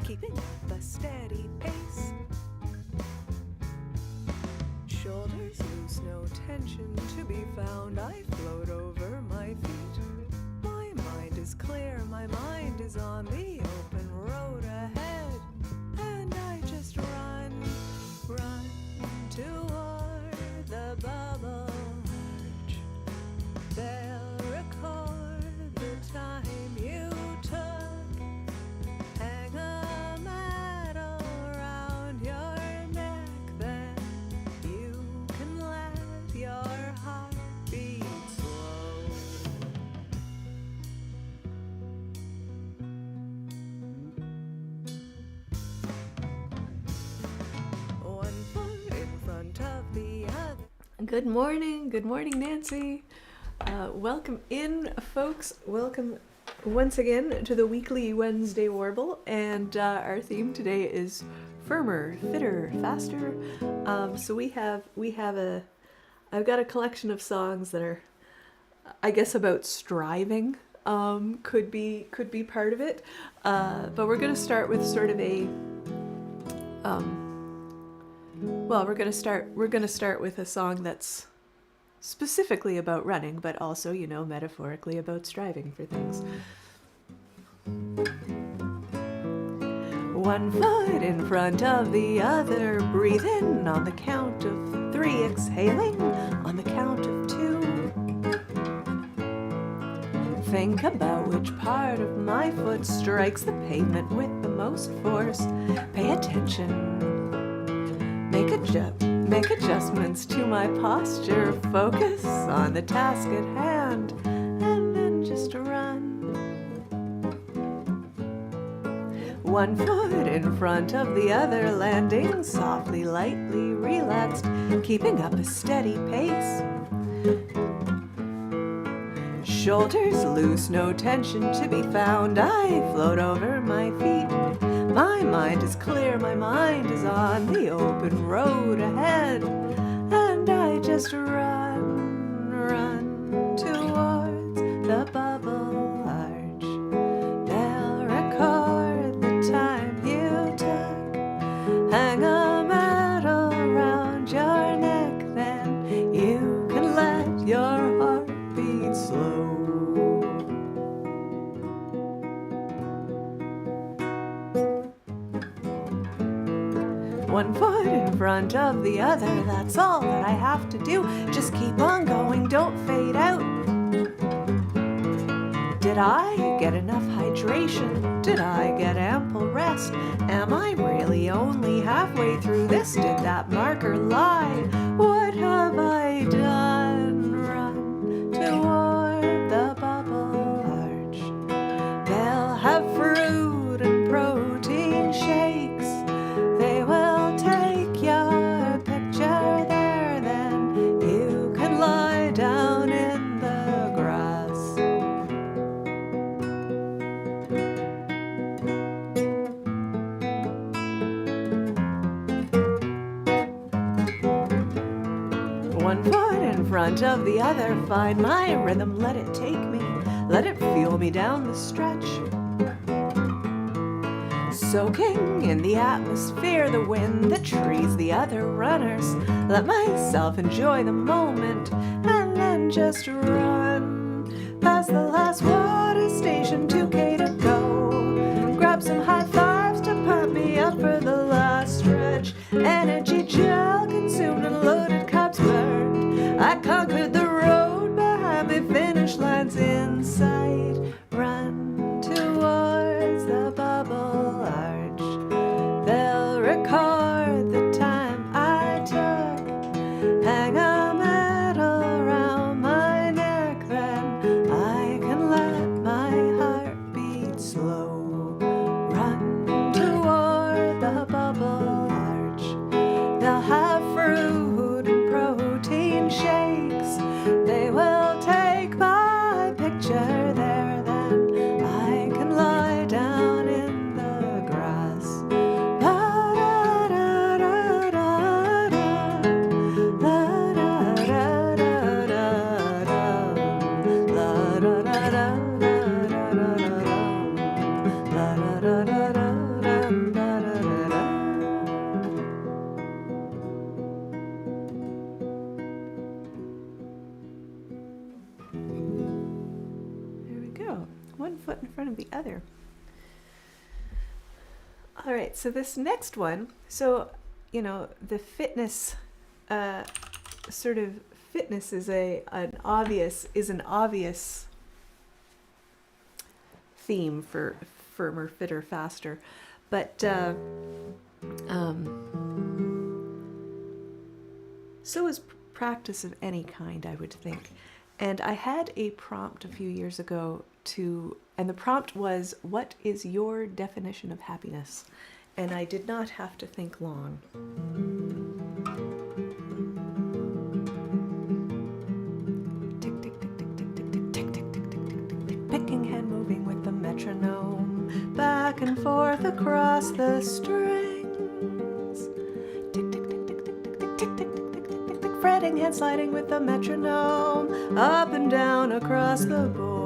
keeping up a steady pace. Shoulders loose, no tension to be found. I float over my feet. My mind is clear, my mind is on the open road ahead. And I just run toward the bubble arch. They'll record the time you took. Hang a medal around your neck, then you can let your heart beat slow. One foot in front of the other. Good morning, Nancy. Welcome in, folks. Welcome once again to the weekly Wednesday Warble, and our theme today is firmer, fitter, faster. So I've got a collection of songs that are, I guess, about striving. Could be part of it. But we're going to start with sort of a we're going to start with a song that's specifically about running, but also, metaphorically about striving for things. One foot in front of the other, breathe in on the count of 3, exhaling on the count of 2. Think about which part of my foot strikes the pavement with the most force. Pay attention. Make adjustments to my posture. Focus on the task at hand, and then just run. One foot in front of the other, landing softly, lightly, relaxed, keeping up a steady pace. Shoulders loose, no tension to be found. I float over my feet. My mind is clear, my mind is on the open road ahead. And I just run towards the bubble arch. They'll record the time you took. Hang a medal around your neck, then you can let your heart beat slow. One foot in front of the other, that's all that I have to do. Just keep on going, don't fade out. Did I get enough hydration? Did I get ample rest? Am I really only halfway through this? Did that marker lie? What have I done? Run toward the bubble arch. They'll have fruit and protein shakes. They will take your picture there, then you can lie down in the grass. One foot in front of the other, find my rhythm, let it take me, let it fuel me down the stretch. Soaking in the atmosphere, the wind, the trees, the other runners. Let myself enjoy the moment and then just run past the last water station, 2K to go. Grab some high fives to pump me up for the last stretch. Energy gel consumed and loaded cups burned. I conquered the road behind me, finish lines in sight. Run towards the bubble arch. They'll record the time I took. Hang a medal around my neck, then I can let my heart beat slow. Run toward the bubble arch. They'll have fruit and protein shakes. They will take my picture there, then I can lie down in the grass. La da da da da da. La da da da da da. La da da da da da da da. All right, so this next one, so, you know, the fitness, sort of fitness is an obvious theme for firmer, fitter, faster, but so is practice of any kind, I would think. And I had a prompt a few years ago and the prompt was, what is your definition of happiness? And I did not have to think long. Tick, tick, tick, tick, tick, tick, tick, tick, tick, tick, tick, tick, tick, tick, picking hand moving with the metronome, back and forth across the strings. Tick, tick, tick, tick, tick, tick, tick, tick, tick, tick, tick, tick, tick, fretting, hand sliding with the metronome, up and down across the board.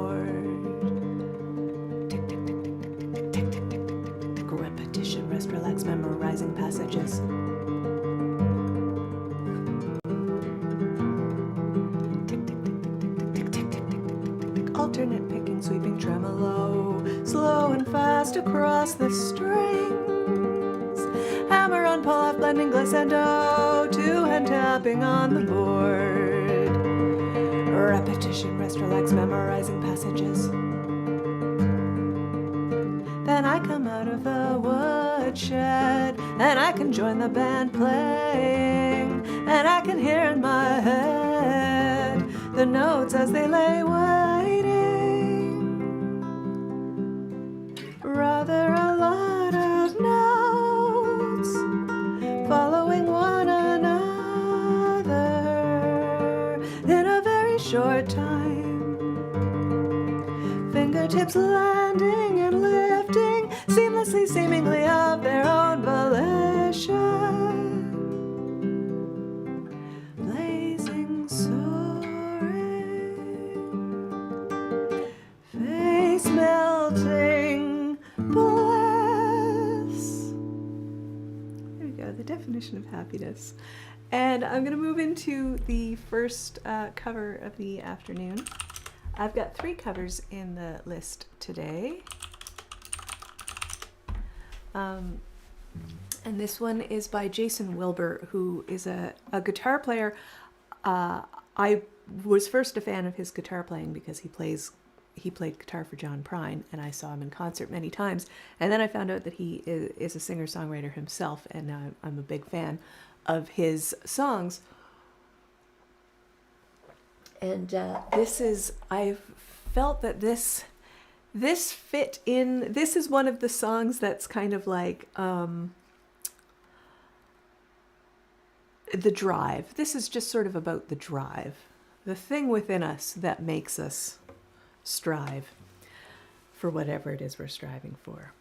Rest, relax, memorizing passages. Tick, tick, tick, tick, tick, tick, tick, tick, tick, tick, tick, tick, alternate picking, sweeping tremolo, slow and fast across the strings. Hammer on, pull off, blending glissando, two-hand tapping on the board. Repetition, rest, relax, memorizing passages. Then I come out of the woodshed, and I can join the band playing, and I can hear in my head the notes as they lay waiting. Rather a lot of notes following one another in a very short time. Fingertips landing and lifting seamlessly, seemingly of their own volition. Blazing, soaring, face melting bliss. There we go, the definition of happiness. And I'm going to move into the first cover of the afternoon. I've got 3 covers in the list today. And this one is by Jason Wilbur, who is a guitar player. I was first a fan of his guitar playing because he played guitar for John Prine, and I saw him in concert many times. And then I found out that he is a singer-songwriter himself, and I'm a big fan of his songs. And I've felt that this fit in, this is one of the songs that's kind of like the drive. This is just sort of about the drive, the thing within us that makes us strive for whatever it is we're striving for.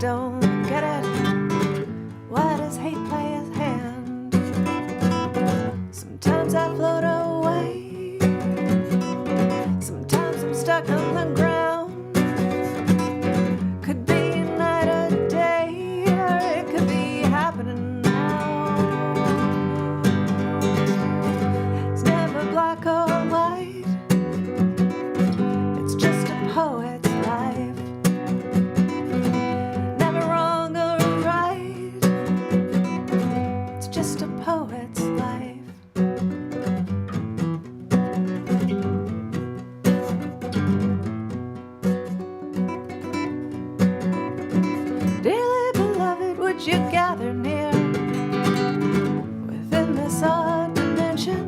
don't get it. Why does hate play his hand? Sometimes I float away, sometimes I'm stuck on the ground. Could be a night or day, or it could be happening now. It's never black or white, it's just a poet's life. Never wrong or right, it's just a poet's life. Dearly beloved, would you gather near within this odd dimension?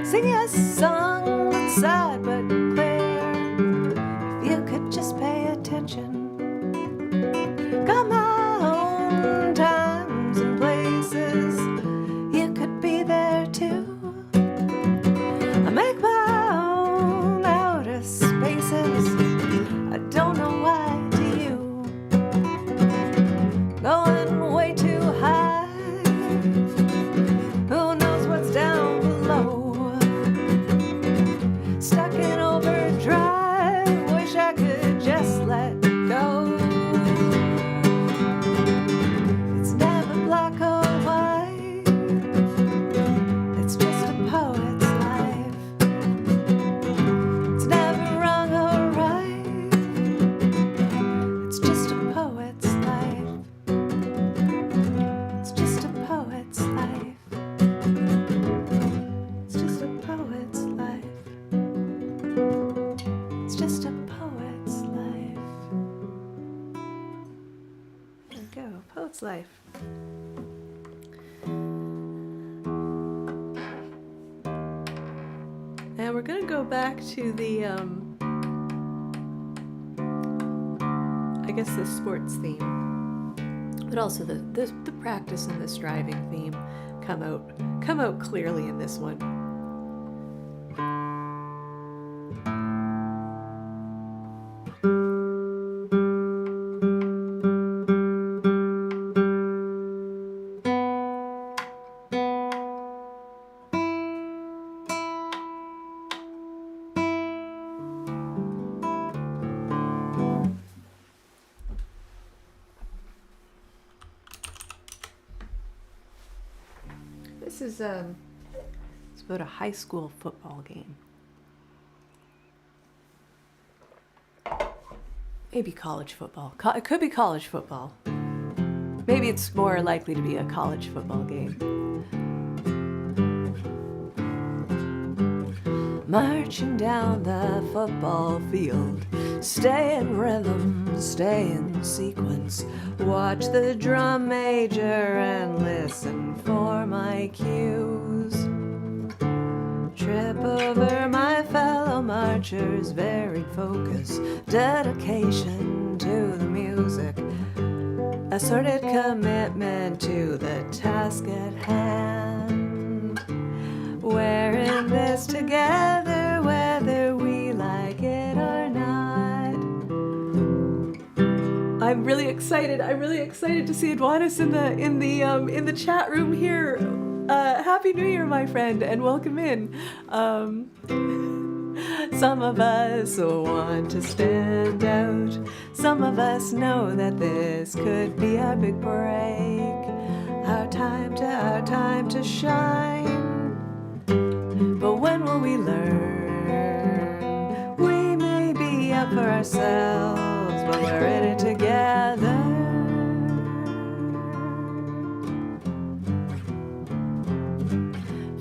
Sing a song that's sad but clear. If you could just pay attention. Got my own times and places, you could be there too. I make my own outer spaces, I don't know why to you. Going way too high, who knows what's down below. Stuck in overdrive, wish I could just let go. It's never black or white, it's just a poet's life. It's never wrong or right, it's just a poet's life. It's just a poet's life. It's just a poet's life. It's just a poet's life. There we go, poet's life. And we're gonna go back to the, I guess the sports theme, but also the practice and the striving theme come out clearly in this one. This is it's about a high school football game. Maybe college football. It could be college football. Maybe it's more likely to be a college football game. Marching down the football field, stay in rhythm, stay in sequence. Watch the drum major and listen for my cues. Trip over my fellow marchers, varied focus, dedication to the music, assorted commitment to the task at hand. We're in this together, whether we like it or not. I'm really excited to see Edwanis in the chat room here. Happy New Year, my friend, and welcome in. Some of us want to stand out. Some of us know that this could be our big break. Our time to shine. But when will we learn? We may be up for ourselves, but we're in it together.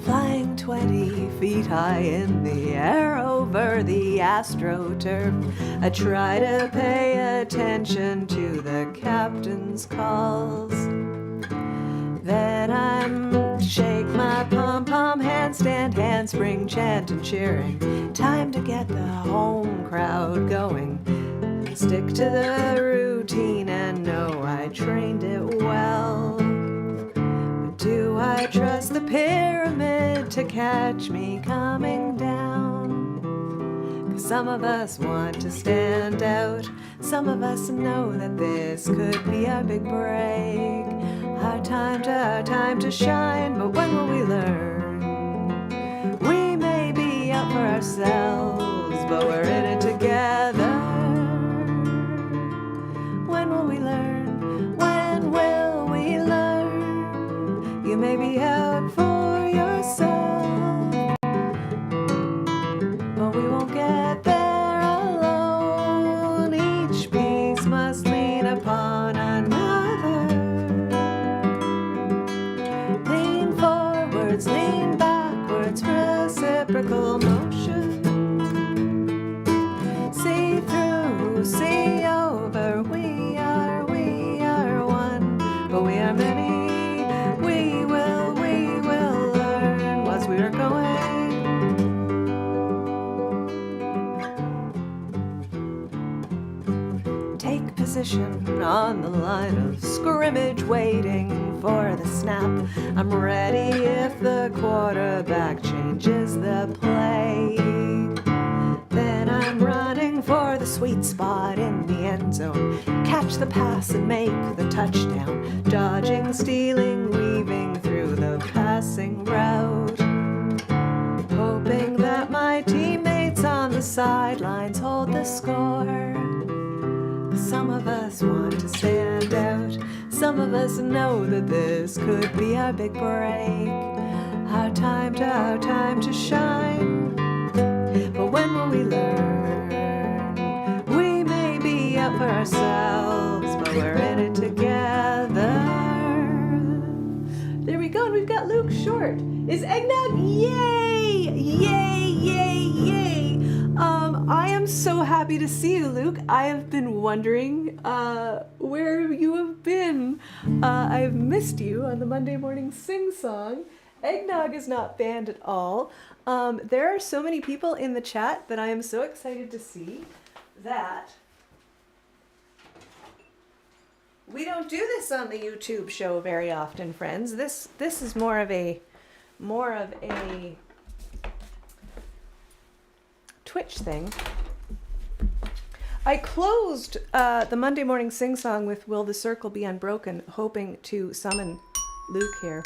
Flying 20 feet high in the air over the astroturf, I try to pay attention to the captain's calls. Then I'm shake my pom-pom, handstand, handspring, chant and cheering. Time to get the home crowd going. Stick to the routine and know I trained it well. But do I trust the pyramid to catch me coming down? 'Cause Some of us want to stand out. Some of us know that this could be our big break. Our time to shine, but when will we learn? We may be out for ourselves, but we're in it together. When will we learn? When will we learn? You may be out for yourself, but we won't get there alone. Each piece must lean upon another. Lean forwards, lean backwards, reciprocal motion. See through, see over, we are one, but we are many. We will learn as we are going. Take position on the line of scrimmage, waiting for the snap. I'm ready if the quarterback changes the play. Then I'm running for the sweet spot in the end zone. Catch the pass and make the touchdown. Dodging, stealing, weaving through the passing route. Hoping that my teammates on the sidelines hold the score. Some of us want to stand out. Some of us know that this could be our big break. Our time to shine. But when will we learn? We may be up for ourselves, but we're in it together. There we go, and we've got Luke Short. Is eggnog? Yay! Yay, yay, yay! I am so happy to see you, Luke. I have been wondering where you have been. I've missed you on the Monday morning sing-song. Eggnog is not banned at all. There are so many people in the chat that I am so excited to see that we don't do this on the YouTube show very often, friends. This is more of a Twitch thing. I closed the Monday morning sing-song with "Will the Circle Be Unbroken," hoping to summon Luke here.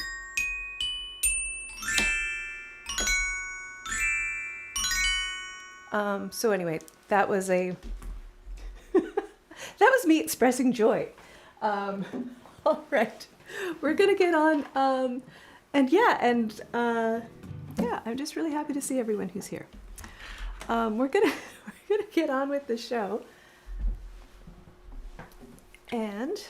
So anyway, that was that was me expressing joy. All right, we're gonna get on. I'm just really happy to see everyone who's here. We're gonna get on with the show, and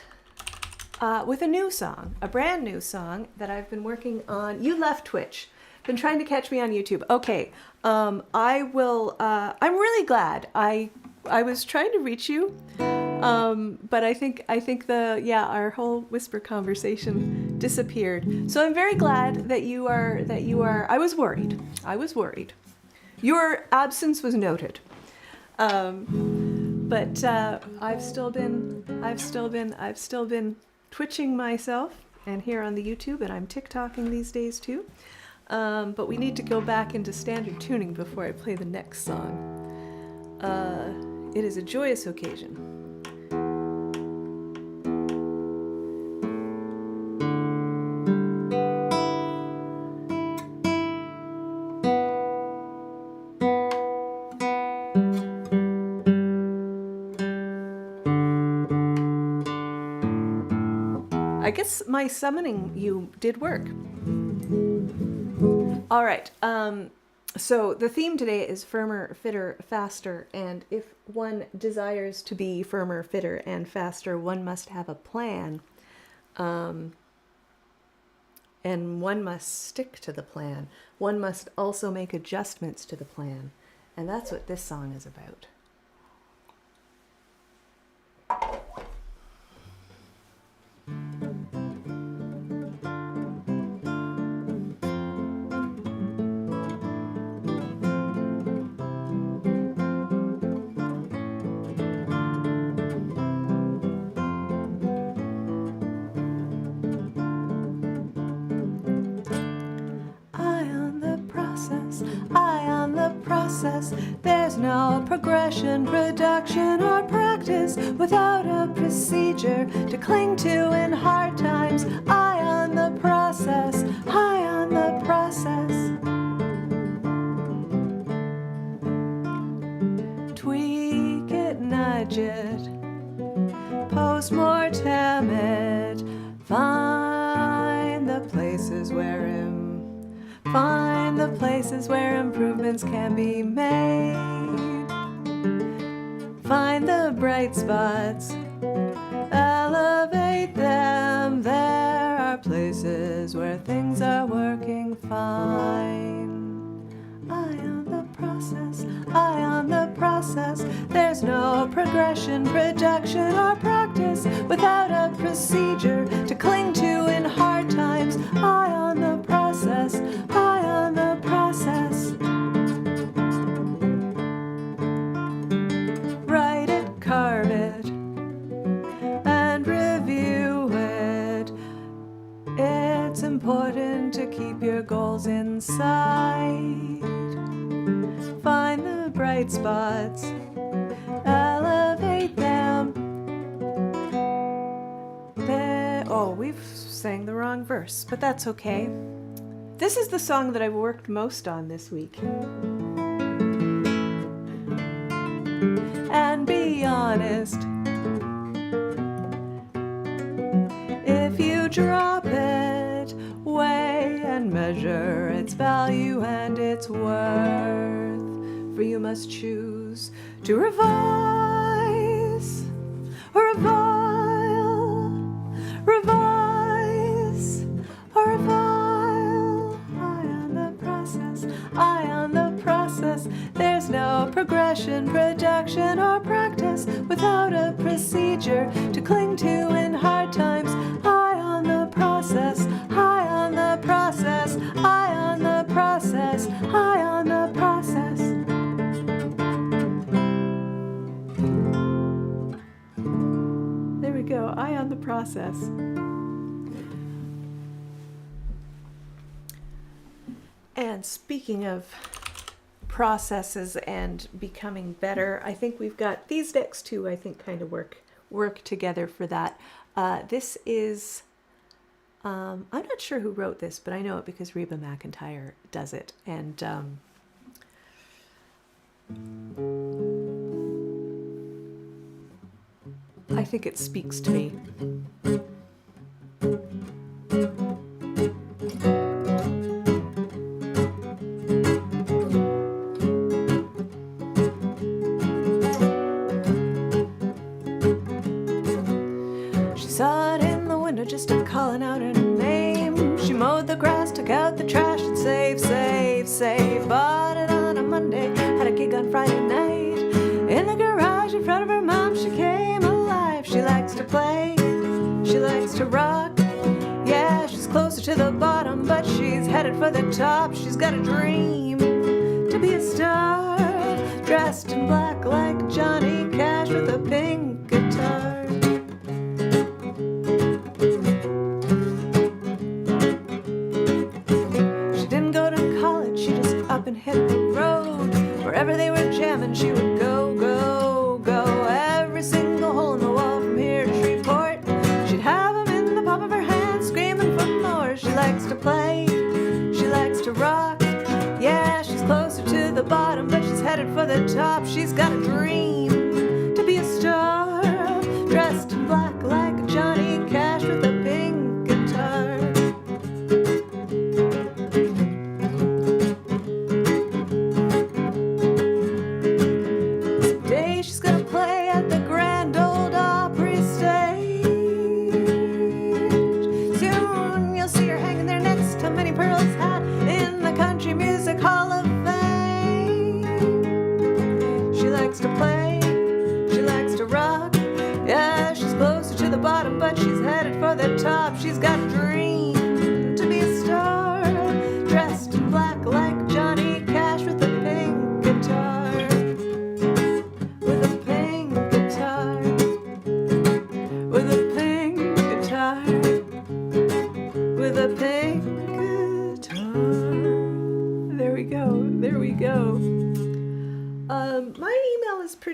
with a new song, a brand new song that I've been working on. You left Twitch. Been trying to catch me on YouTube. Okay, I will. I'm really glad. I was trying to reach you, but I think our whole whisper conversation disappeared. So I'm very glad that you are. I was worried. Your absence was noted. But I've still been twitching myself, and here on the YouTube, and I'm TikToking these days too. But we need to go back into standard tuning before I play the next song. It is a joyous occasion. I guess my summoning you did work. All right, so the theme today is firmer, fitter, faster, and if one desires to be firmer, fitter, and faster, one must have a plan, and one must stick to the plan. One must also make adjustments to the plan, and that's what this song is about. process. There's no progression, production, or practice without a procedure to cling to in hard times. Eye on the process, high on the process. Tweak it, nudge it, post-mortem it. Find the places where improvements can be made. Find the bright spots, elevate them. There are places where things are working fine. Eye on the process, eye on the process. There's no progression, production, or practice without a procedure to cling to in hard times. Eye on the process, eye on the process. Write it, carve it, and review it. It's important to keep your goals in sight. Find the bright spots, elevate them. We've sang the wrong verse, but that's okay. This is the song that I've worked most on this week. And be honest, if you drop it, weigh and measure its value and its worth. For you must choose to revise or revile, revise or revile. Eye on the process, eye on the process. There's no progression, production, or practice without a procedure to cling to in hard times. Eye on the process, eye on the process, eye on the process, eye on the process. There we go, eye on the process. And speaking of processes and becoming better, I think we've got these next two, I think, kind of work together for that. This is, I'm not sure who wrote this, but I know it because Reba McEntire does it. And I think it speaks to me. Just a calling out her name. She mowed the grass, took out the trash, and save. Bought it on a Monday, had a gig on Friday night. In the garage in front of her mom, she came alive. She likes to play, she likes to rock. Yeah, she's closer to the bottom, but she's headed for the top. She's got a dream to be a star, dressed in black like Johnny Cash with a pink guitar. And hit the road. Wherever they were jamming, she would go, go, go. Every single hole in the wall from here to Shreveport. She'd have them in the palm of her hand, screaming for more. She likes to play, she likes to rock. Yeah, she's closer to the bottom, but she's headed for the top. She's got a dream to be a star, dressed in black like Johnny Cash with a pink guitar. But she's headed for the top. She's got a dream to be a star, dressed in black like Johnny Cash with a pink guitar. With a pink guitar. With a pink guitar. With a pink guitar. There we go. There we go.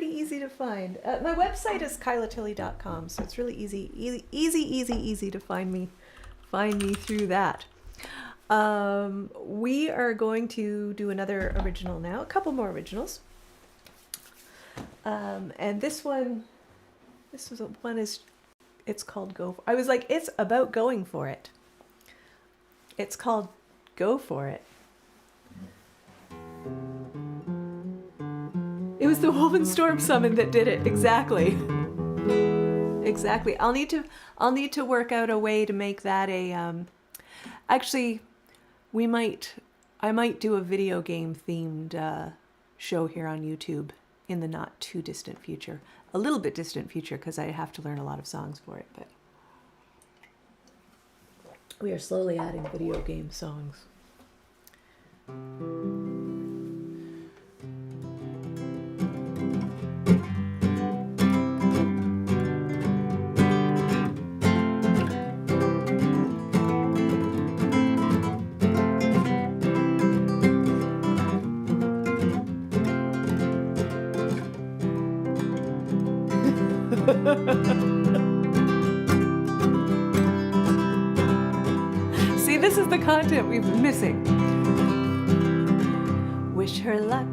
pretty easy to find. My website is kylatilley.com, so it's really easy to find me through that. We are going to do another original now, a couple more originals. And it's called Go For It. I was like, it's about going for it. It's called Go For It. It was the Woven Storm Summon that did it. Exactly. I'll need to work out a way to make that a, actually, I might do a video game themed, show here on YouTube in the not too distant future. A little bit distant future, because I have to learn a lot of songs for it, but we are slowly adding video game songs. See, this is the content we've been missing. Wish her luck.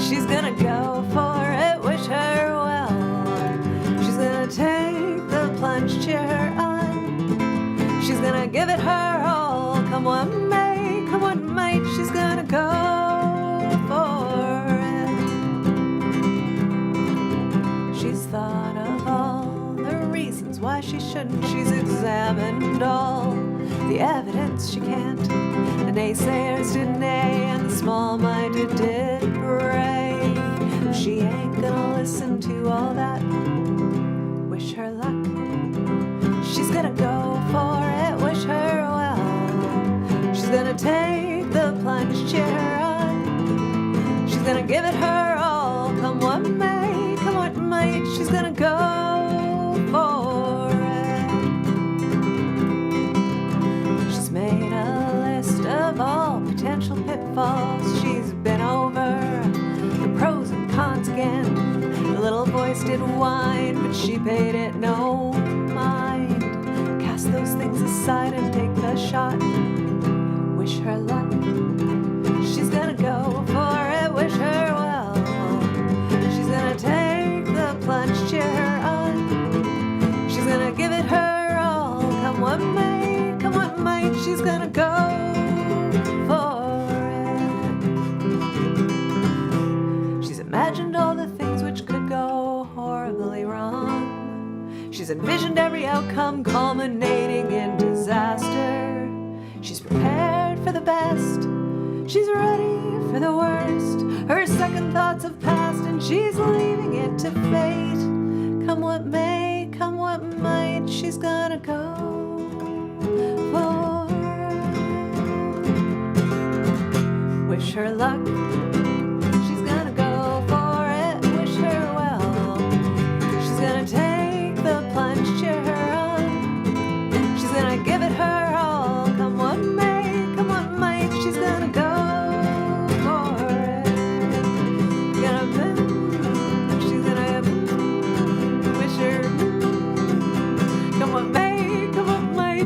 She's gonna go for it. Wish her well. She's gonna take the plunge, cheer her on. She's gonna give it her all. Come what may, come what might. She's gonna go for it. She's thought of all the reasons why she shouldn't. She's examined all the evidence she can't. The naysayers did nay, and the small-minded did pray. She ain't gonna listen to all that. Wish her luck. She's gonna go for it. Wish her well. She's gonna take the plunge, cheer her on. She's gonna give it her all. Come what may, come what might. She's gonna go for it. She's made a list of all potential pitfalls. She's been over the pros and cons again. The little voice did whine, but she paid it no mind. Cast those things aside and take the shot. Wish her luck. She's gonna go for it. Wish her well. She's gonna take the plunge, cheer her on. She's gonna give it her all. Come what may, come what might. She's gonna go for it. She's imagined all the things which could go horribly wrong. She's envisioned every outcome culminating in disaster. She's prepared for the best. She's ready for the worst. Her second thoughts have passed, and she's leaving it to fate. Come what may, come what might, she's gonna go for it. Wish her luck. She's gonna go for it. Wish her well. She's gonna take the plunge, cheer her on. She's gonna give it her all. Come what may, come what might, she's gonna go.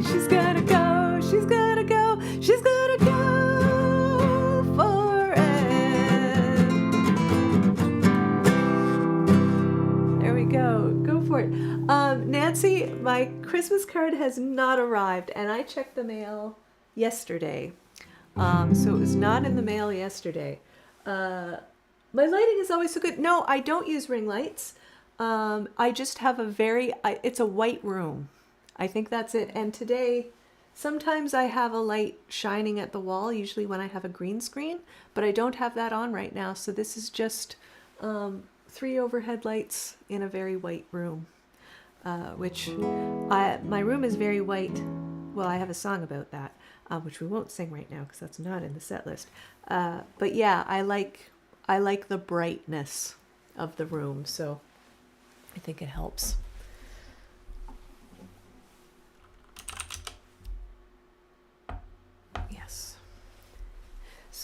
She's gonna go, she's gonna go, she's gonna go for it. There we go for it. Nancy, my Christmas card has not arrived, and I checked the mail yesterday. So it was not in the mail yesterday. My lighting is always so good. No, I don't use ring lights. I just have it's a white room. I think that's it. And today, sometimes I have a light shining at the wall, usually when I have a green screen, but I don't have that on right now. So this is just 3 overhead lights in a very white room, my room is very white. Well, I have a song about that, which we won't sing right now because that's not in the set list. But yeah, I like the brightness of the room, so I think it helps.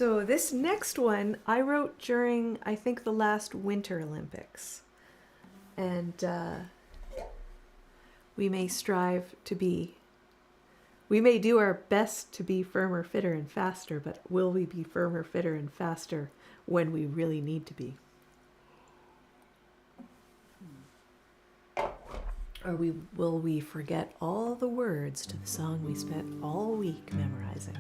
So this next one I wrote during, I think, the last Winter Olympics. And we may strive to be, we may do our best to be firmer, fitter, and faster, but will we be firmer, fitter, and faster when we really need to be? Or will we forget all the words to the song we spent all week memorizing?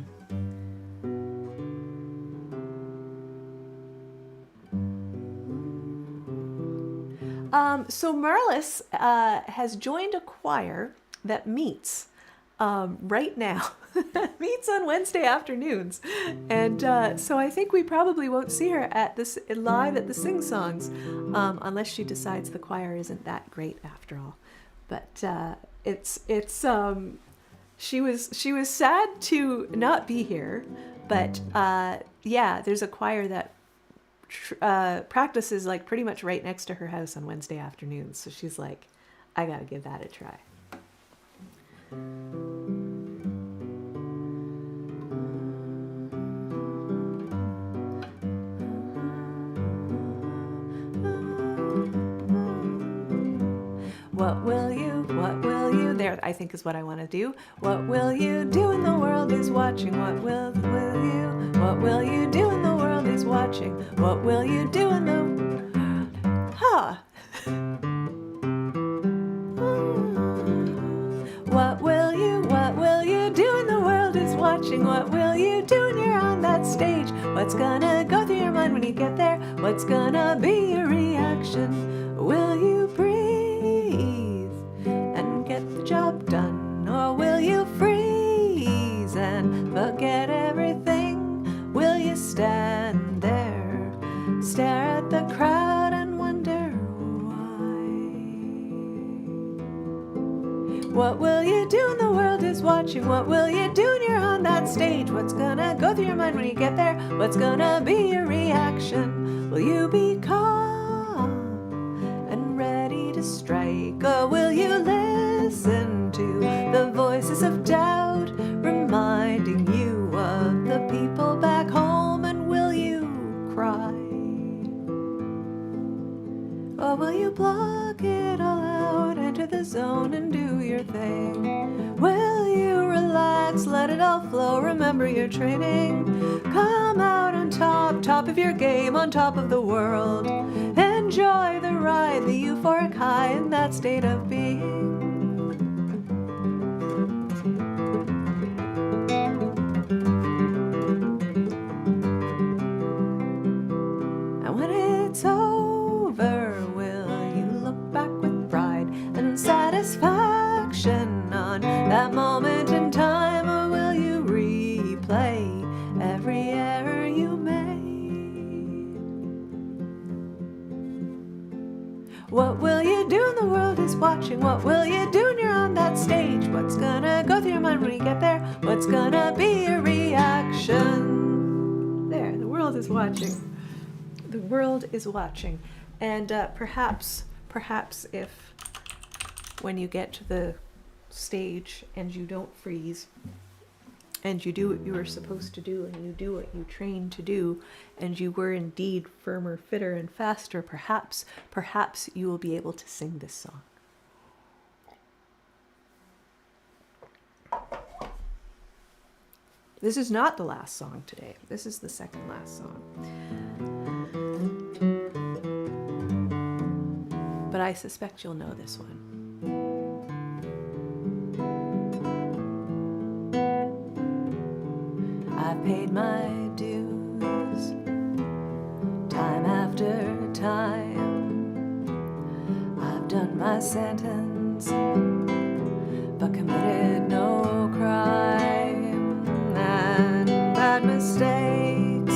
So Marlis has joined a choir that meets right now. Meets on Wednesday afternoons. And so I think we probably won't see her at this live at the Sing Songs unless she decides the choir isn't that great after all. But she was sad to not be here, but yeah, there's a choir that practices like pretty much right next to her house on Wednesday afternoons. So she's like, I gotta give that a try. What will you, there I think is what I want to do. What will you do when the world is watching? What will you do when the world is watching? What will you do when the, What will you do when the world is watching? What will you do when you're on that stage? What's gonna go through your mind when you get there? What's gonna be your reaction? Will you breathe and get the job done? Or will you freeze and forget everything? Will you stand there, stare at the crowd and wonder why? What will you do when the world is watching? What will you do when you're on that stage? What's gonna go through your mind when you get there? What's gonna be your reaction? Will you be calm and ready to strike? Or will you listen to the voices of doubt reminding you of the people back home? And will you cry? Or will you block it all out, enter the zone and do your thing? Will you relax, let it all flow, remember your training? Come out on top of your game, on top of the world. Enjoy the ride, the euphoric high in that state of being. And when it's over, will you look back with pride and satisfaction on that moment in time? Or will you replay every error you made? What will you do when the world is watching? What will you do when you're on that stage? What's gonna go through your mind when you get there? What's gonna be your reaction? There, the world is watching. The world is watching. And perhaps if when you get to the stage and you don't freeze and you do what you were supposed to do and you do what you trained to do and you were indeed firmer, fitter, and faster, perhaps you will be able to sing this song. This is not the last song today. This is the second last song. But I suspect you'll know this one. I've paid my dues, time after time. I've done my sentence, but committed no crime. And bad mistakes,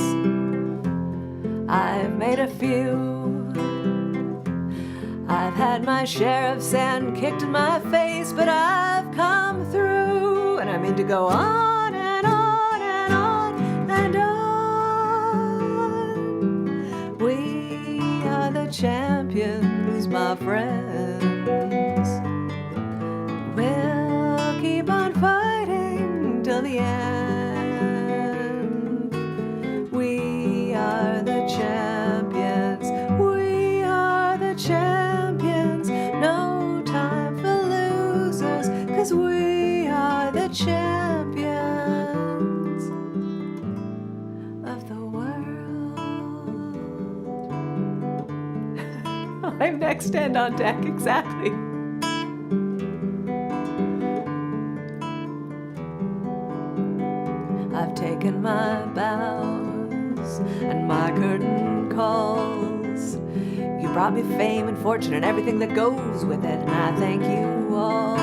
I've made a few. I've had my share of sand kicked in my face, but I've come through, and I mean to go on and on and on and on. We are the champions, my friends. We'll keep on fighting till the end. champions of the world. I'm next and on deck, exactly. I've taken my bows and my curtain calls. You brought me fame and fortune and everything that goes with it, and I thank you all.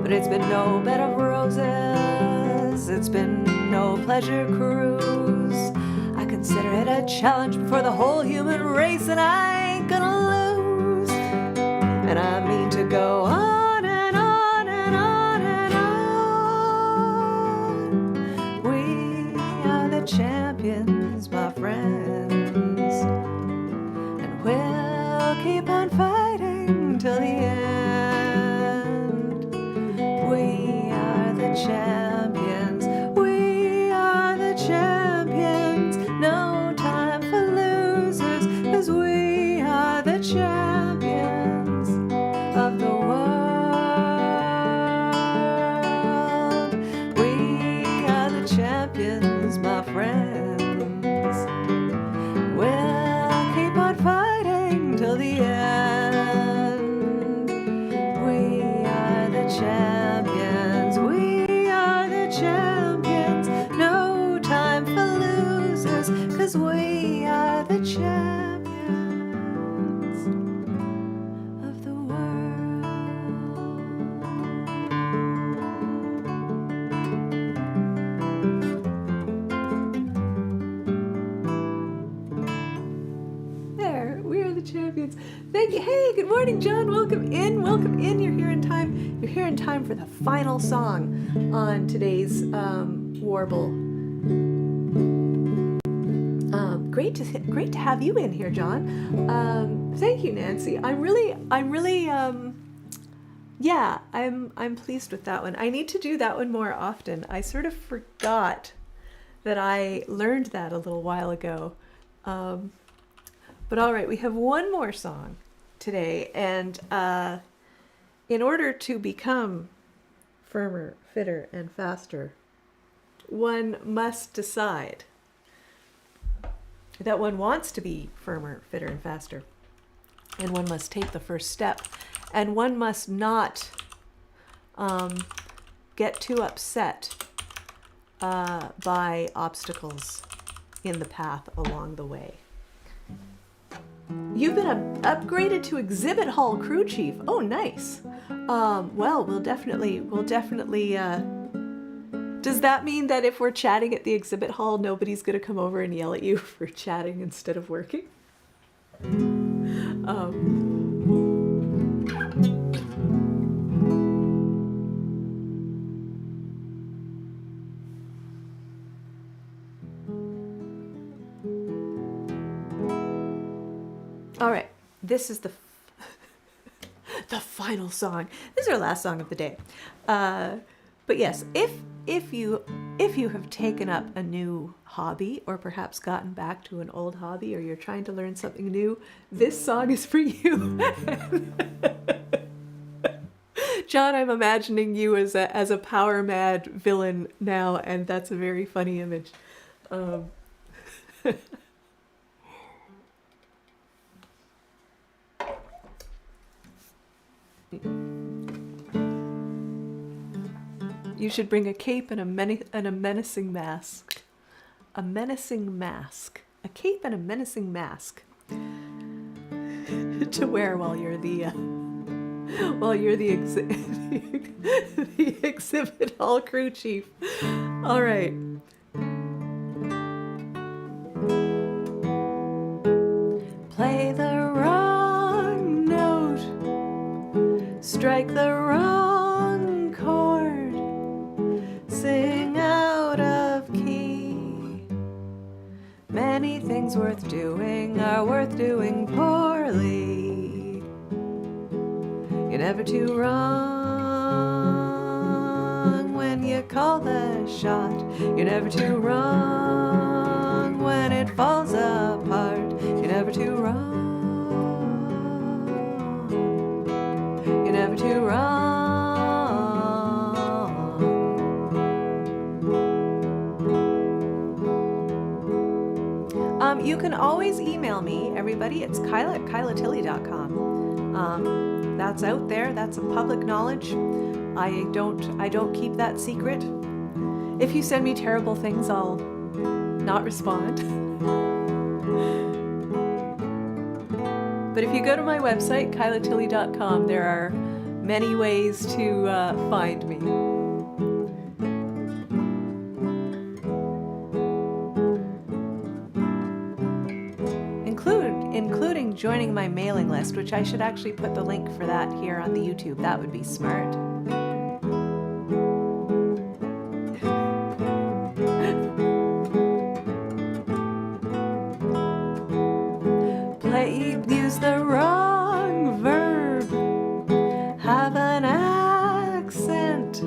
But it's been no bed of roses, it's been no pleasure cruise. I consider it a challenge before the whole human race, and I ain't gonna lose. And I mean to go on and on and on and on. We are the champions, my friends, and we'll keep on fighting till the end. We are the champions, we are the champions. No time for losers, 'cause we are the champions of the world. We are the champions, my friends. We'll keep on fighting till the end. We are the champions, we are the champions. No time for losers, 'cause we are the champions of the world. There, we are the champions. Thank you. Hey, good morning, John. Welcome in. Welcome in. You're here in time. You're here in time for the final song on today's Warble. Great to have you in here, John. Thank you, Nancy. I'm pleased with that one. I need to do that one more often. I sort of forgot that I learned that a little while ago. But all right, we have one more song today, and in order to become firmer, fitter, and faster, one must decide that one wants to be firmer, fitter, and faster, and one must take the first step, and one must not get too upset by obstacles in the path along the way. You've been upgraded to exhibit hall crew chief. Oh, nice. Well, we'll definitely. Does that mean that if we're chatting at the exhibit hall, nobody's going to come over and yell at you for chatting instead of working? All right, this is the final song. This is our last song of the day. But yes, if you have taken up a new hobby, or perhaps gotten back to an old hobby, or you're trying to learn something new, this song is for you. John, I'm imagining you as a power mad villain now, and that's a very funny image. You should bring a cape and a menacing mask. A menacing mask. A cape and a menacing mask to wear while you're the the exhibit hall crew chief. All right. Play the wrong note. Strike the wrong chord. Sing out of key. Many things worth doing are worth doing poorly. You're never too wrong when you call the shot. You're never too wrong when it falls apart. You're never too wrong. You're never too wrong can always email me, everybody. It's Kyla at kylatilley.com. That's out there. That's a public knowledge. I don't keep that secret. If you send me terrible things, I'll not respond. But if you go to my website, kylatilley.com, there are many ways to find me. Including joining my mailing list, which I should actually put the link for that here on the YouTube. That would be smart. Use the wrong verb. Have an accent.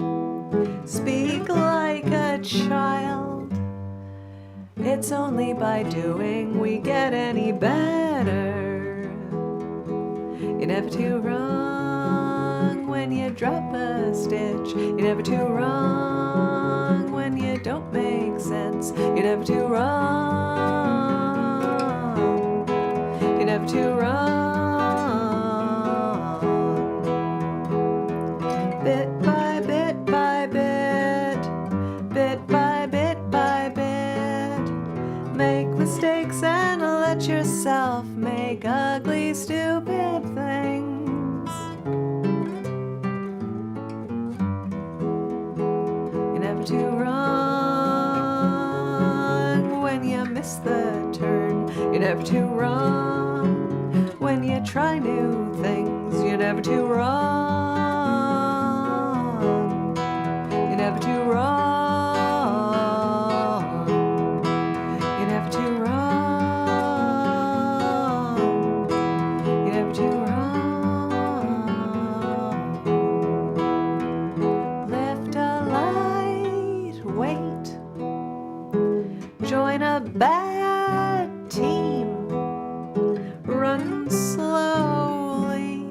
Speak like a child. It's only by doing we get any better. You're never too wrong when you drop a stitch. You're never too wrong when you don't make sense. You're never too wrong. You're never too wrong. Bit by bit by bit, bit by bit by bit. Make mistakes and let yourself make ugly, stupid things. You're never too wrong when you miss the turn. You're never too wrong when you try new things. You're never too wrong. You're never too wrong. You're never too wrong. You're never too wrong. Lift a light weight. Join a bad team. Run slowly.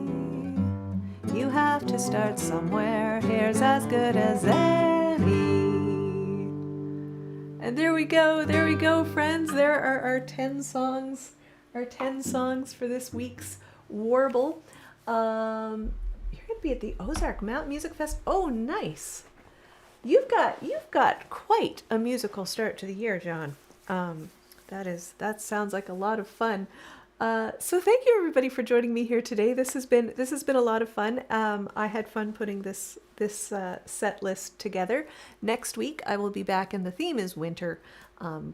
You have to start somewhere. Here's as good as any. And there we go, friends. There are our 10 songs. Our 10 songs for this week's Warble. You're going to be at the Ozark Mountain Music Fest. Oh, nice. You've got quite a musical start to the year, John. That sounds like a lot of fun. So thank you everybody for joining me here today. This has been a lot of fun. I had fun putting this set list together. Next week I will be back, and the theme is winter,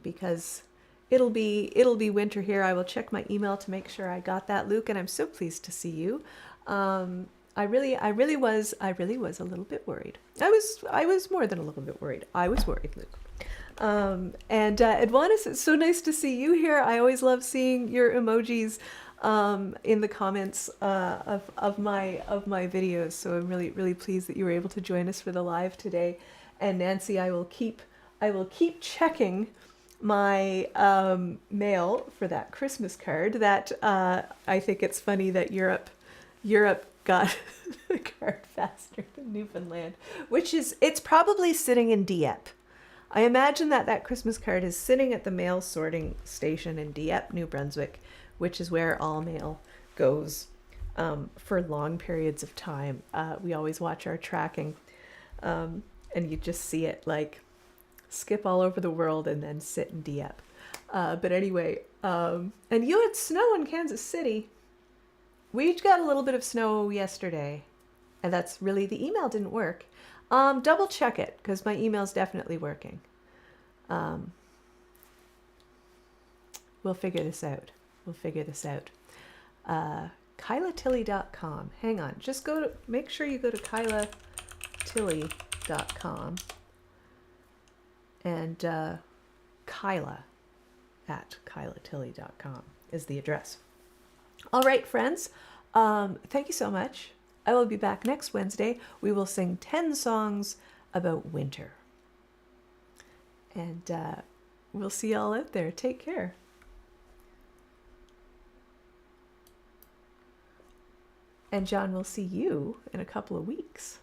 because it'll be winter here. I will check my email to make sure I got that, Luke, and I'm so pleased to see you. I really was a little bit worried. I was more than a little bit worried. I was worried, Luke. And Edwanis, it's so nice to see you here. I always love seeing your emojis in the comments of my videos. So I'm really pleased that you were able to join us for the live today. And Nancy, I will keep checking my mail for that Christmas card. That I think it's funny that Europe got the card faster than Newfoundland, it's probably sitting in Dieppe. I imagine that Christmas card is sitting at the mail sorting station in Dieppe, New Brunswick, which is where all mail goes for long periods of time. We always watch our tracking, and you just see it like skip all over the world and then sit in Dieppe. But anyway, and you had snow in Kansas City. We got a little bit of snow yesterday, and that's really, the email didn't work. Double check it, because my email's definitely working. We'll figure this out. KylaTilley.com. Hang on. Just make sure you go to KylaTilley.com and Kyla at KylaTilley.com is the address. All right, friends. Thank you so much. I will be back next Wednesday. We will sing 10 songs about winter. And we'll see y'all out there. Take care. And John, we'll see you in a couple of weeks.